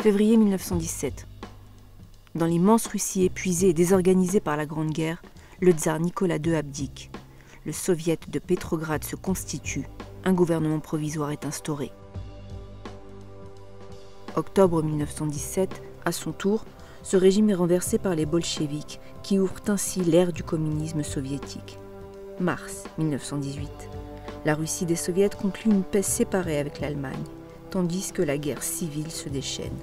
Février 1917. Dans l'immense Russie épuisée et désorganisée par la Grande Guerre, le tsar Nicolas II abdique. Le soviet de Pétrograd se constitue. Un gouvernement provisoire est instauré. Octobre 1917, à son tour, ce régime est renversé par les bolcheviks, qui ouvrent ainsi l'ère du communisme soviétique. Mars 1918. La Russie des soviets conclut une paix séparée avec l'Allemagne, tandis que la guerre civile se déchaîne.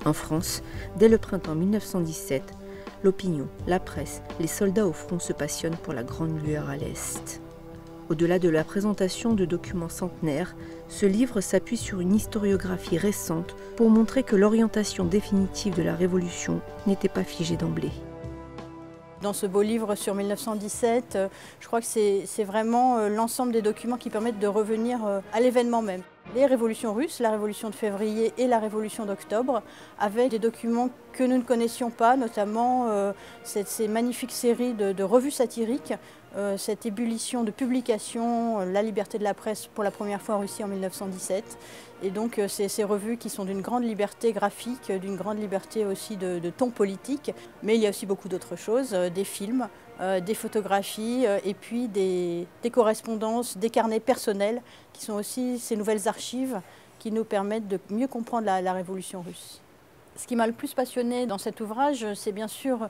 En France, dès le printemps 1917, l'opinion, la presse, les soldats au front se passionnent pour la grande lueur à l'Est. Au-delà de la présentation de documents centenaires, ce livre s'appuie sur une historiographie récente pour montrer que l'orientation définitive de la Révolution n'était pas figée d'emblée. Dans ce beau livre sur 1917, je crois que c'est vraiment l'ensemble des documents qui permettent de revenir à l'événement même. Les révolutions russes, la révolution de février et la révolution d'octobre, avec des documents que nous ne connaissions pas, notamment ces magnifiques séries de revues satiriques, cette ébullition de publications, la liberté de la presse pour la première fois en Russie en 1917. Et donc ces revues qui sont d'une grande liberté graphique, d'une grande liberté aussi de ton politique, mais il y a aussi beaucoup d'autres choses, des films, des photographies et puis des correspondances, des carnets personnels qui sont aussi ces nouvelles archives qui nous permettent de mieux comprendre la révolution russe. Ce qui m'a le plus passionné dans cet ouvrage, c'est bien sûr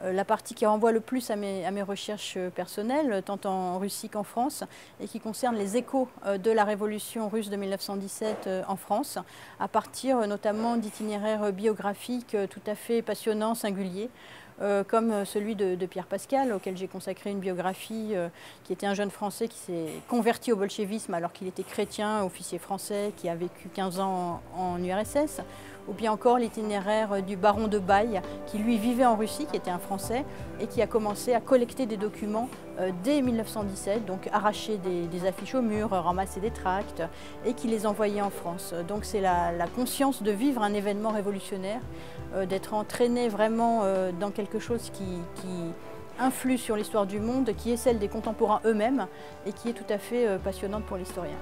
la partie qui renvoie le plus à mes recherches personnelles, tant en Russie qu'en France, et qui concerne les échos de la révolution russe de 1917 en France, à partir notamment d'itinéraires biographiques tout à fait passionnants, singuliers, comme celui de Pierre Pascal, auquel j'ai consacré une biographie, qui était un jeune Français qui s'est converti au bolchevisme alors qu'il était chrétien, officier français, qui a vécu 15 ans en URSS, ou bien encore l'itinéraire du baron de Baï, qui lui vivait en Russie, qui était un Français, et qui a commencé à collecter des documents dès 1917, donc arracher des affiches au mur, ramasser des tracts, et qui les envoyait en France. Donc c'est la conscience de vivre un événement révolutionnaire, d'être entraîné vraiment dans quelque chose qui influe sur l'histoire du monde, qui est celle des contemporains eux-mêmes, et qui est tout à fait passionnante pour l'historien.